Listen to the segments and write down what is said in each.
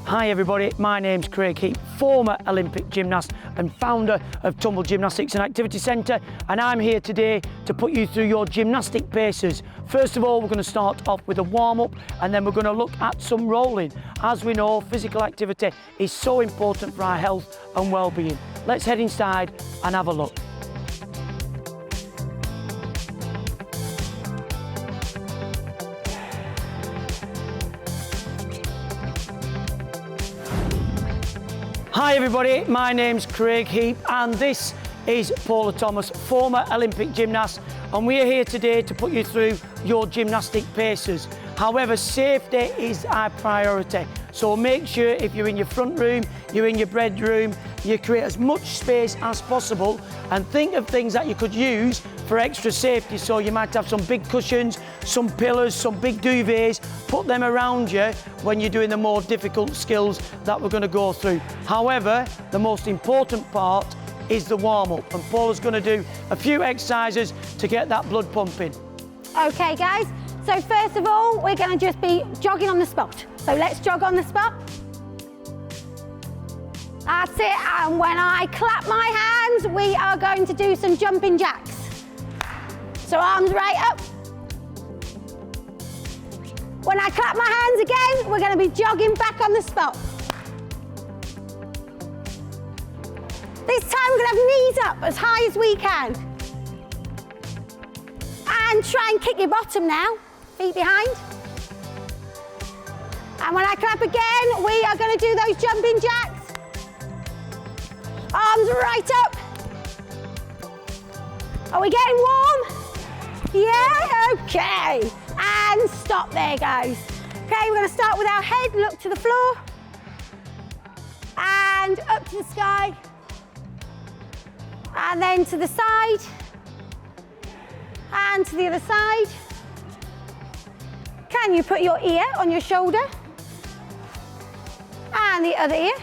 Hi everybody, my name's Craig Heap, former Olympic gymnast and founder of Tumble Gymnastics and Activity Centre, and I'm here today to put you through your gymnastic paces. First of all, we're going to start off with a warm-up and then we're going to look at some rolling. As we know, physical activity is so important for our health and well-being. Let's head inside and have a look. Hi everybody, my name's Craig Heap and this is Paula Thomas, former Olympic gymnast, and we're here today to put you through your gymnastic paces. However, safety is our priority, so make sure if you're in your front room, you're in your bedroom, you create as much space as possible and think of things that you could use for extra safety. So you might have some big cushions, some pillows, some big duvets, put them around you when you're doing the more difficult skills that we're going to go through. However, the most important part is the warm-up, and Paula's going to do a few exercises to get that blood pumping. Okay guys, so first of all, we're going to just be jogging on the spot. So let's jog on the spot. That's it, and when I clap my hands, we are going to do some jumping jacks. So arms right up. When I clap my hands again, we're going to be jogging back on the spot. This time we're going to have knees up as high as we can. And try and kick your bottom now, feet behind. And when I clap again, we are going to do those jumping jacks. Arms right up. Are we getting warm? Yeah, okay. And stop there, guys. Okay, we're going to start with our head, look to the floor. And up to the sky. And then to the side. And to the other side. Can you put your ear on your shoulder? And the other ear.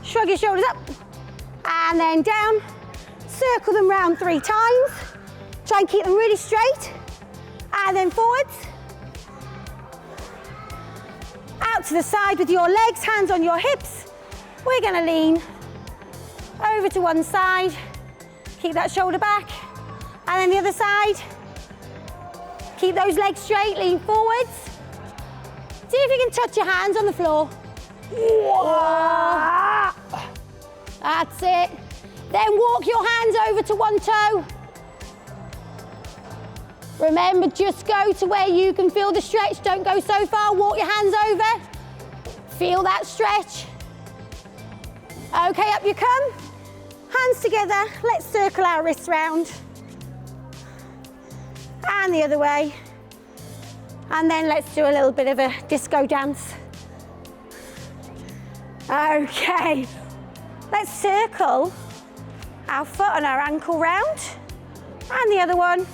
Shrug your shoulders up. And then down. Circle them round 3 times. Try and keep them really straight. And then forwards. Out to the side with your legs, hands on your hips. We're going to lean over to one side. Keep that shoulder back. And then the other side. Keep those legs straight, lean forwards. See if you can touch your hands on the floor. Whoa. That's it. Then walk your hands over to one toe. Remember, just go to where you can feel the stretch. Don't go so far. Walk your hands over. Feel that stretch. Okay, up you come. Hands together. Let's circle our wrists round. And the other way. And then let's do a little bit of a disco dance. Okay. Let's circle our foot and our ankle round. And the other one.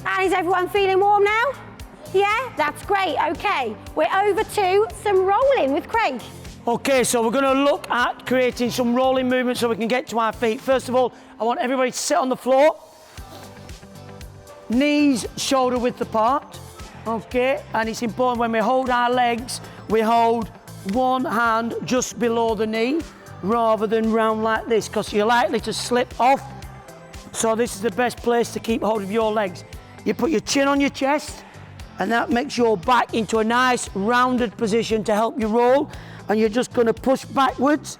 And is everyone feeling warm now? Yeah, that's great. Okay, we're over to some rolling with Craig. Okay, so we're going to look at creating some rolling movements so we can get to our feet. First of all, I want everybody to sit on the floor. Knees shoulder width apart. Okay, and it's important when we hold our legs, we hold one hand just below the knee rather than round like this, because you're likely to slip off. So this is the best place to keep hold of your legs. You put your chin on your chest and that makes your back into a nice rounded position to help you roll, and you're just going to push backwards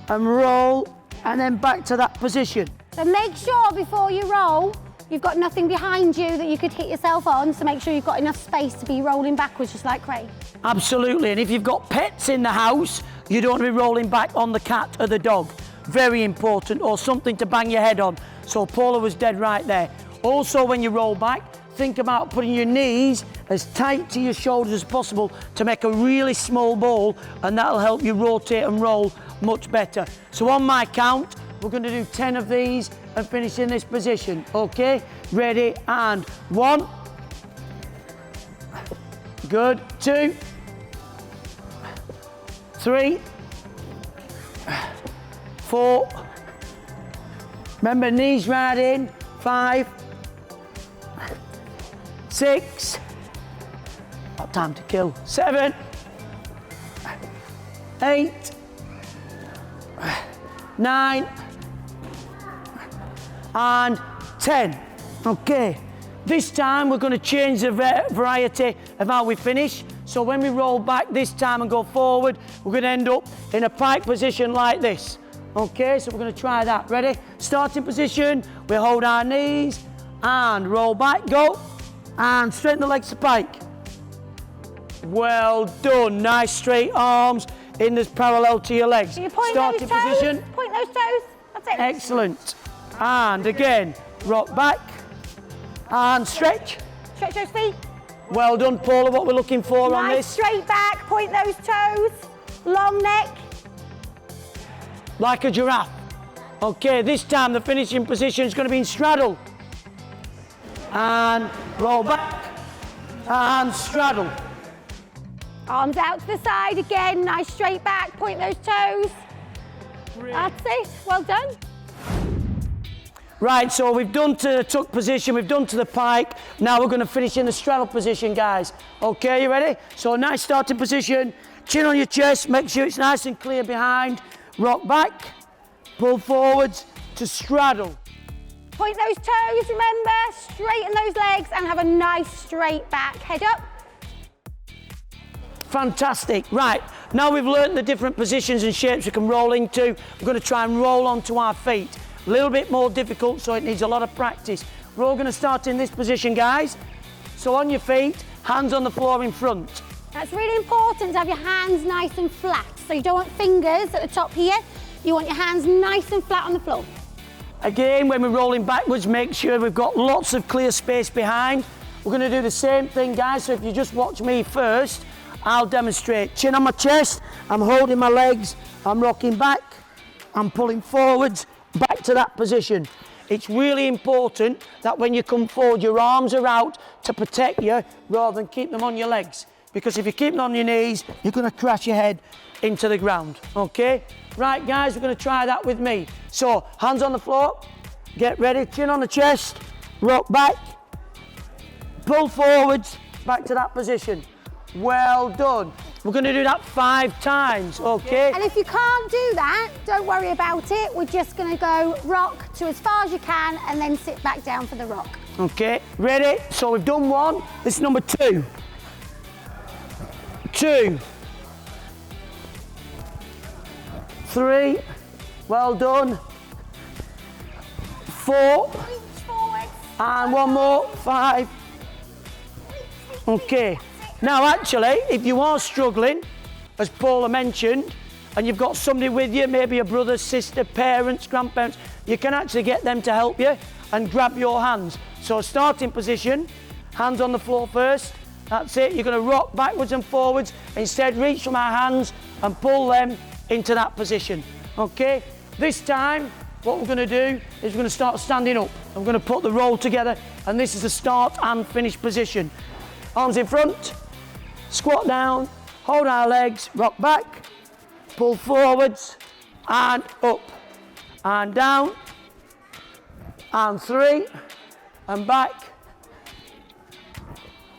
and roll and then back to that position. So make sure before you roll you've got nothing behind you that you could hit yourself on, so make sure you've got enough space to be rolling backwards just like Craig. Absolutely, and if you've got pets in the house, you don't want to be rolling back on the cat or the dog. Very important, or something to bang your head on. So Paula was dead right there. Also, when you roll back, think about putting your knees as tight to your shoulders as possible to make a really small ball, and that'll help you rotate and roll much better. So on my count, we're going to do 10 of these and finish in this position. Okay, ready, and 1. Good. 2. 3. 4. Remember, knees right in. 5. 6. Got time to kill. 7, 8, 9, and 10. Okay, this time we're going to change the variety of how we finish. So when we roll back this time and go forward, we're going to end up in a pike position like this. Okay, so we're going to try that. Ready? Starting position, we hold our knees and roll back, go, and straighten the legs to pike. Well done. Nice straight arms in this parallel to your legs. Can you point Starting those toes? position. Point those toes. That's it. Excellent. And again, rock back and stretch. Stretch those feet. Well done, Paula, what we're looking for on Nice this. straight back, point those toes. Long neck. Like a giraffe. Okay, this time the finishing position is going to be in straddle. And roll back and straddle. Arms out to the side again. Nice straight back, point those toes. That's it. Well done. Right, so we've done to the tuck position, we've done to the pike. Now we're going to finish in the straddle position, guys. Okay, you ready? So nice starting position, chin on your chest, make sure it's nice and clear behind. Rock back, pull forwards to straddle. Point those toes, remember. Straighten those legs and have a nice straight back. Head up. Fantastic. Right, now we've learnt the different positions and shapes we can roll into. We're going to try and roll onto our feet. A little bit more difficult, so it needs a lot of practice. We're all going to start in this position, guys. So on your feet, hands on the floor in front. That's really important to have your hands nice and flat. So you don't want fingers at the top here. You want your hands nice and flat on the floor. Again, when we're rolling backwards, make sure we've got lots of clear space behind. We're going to do the same thing, guys, so if you just watch me first, I'll demonstrate. Chin on my chest, I'm holding my legs, I'm rocking back, I'm pulling forwards, back to that position. It's really important that when you come forward, your arms are out to protect you rather than keep them on your legs. Because if you keep them on your knees, you're going to crash your head into the ground, okay? Right, guys, we're going to try that with me. So, hands on the floor, get ready, chin on the chest, rock back, pull forwards, back to that position. Well done. We're going to do that 5 times, okay? And if you can't do that, don't worry about it. We're just going to go rock to as far as you can and then sit back down for the rock. Okay, ready? So we've done 1. This is number 2. 2. 3. Well done. 4. Reach forwards. And 1 more. 5. Okay. Now, actually, if you are struggling, as Paula mentioned, and you've got somebody with you, maybe a brother, sister, parents, grandparents, you can actually get them to help you and grab your hands. So starting position, hands on the floor first. That's it. You're going to rock backwards and forwards. Instead, reach from our hands and pull them into that position. Okay? This time, what we're going to do is we're going to start standing up. I'm going to put the roll together, and this is the start and finish position. Arms in front. Squat down, hold our legs, rock back, pull forwards, and up, and down, and 3, and back,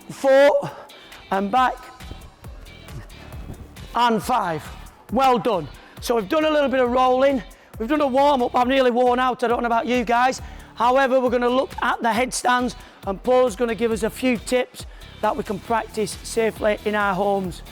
4, and back, and 5. Well done. So we've done a little bit of rolling, we've done a warm-up. I'm nearly worn out, I don't know about you guys. However, we're going to look at the headstands, and Paul's going to give us a few tips that we can practice safely in our homes.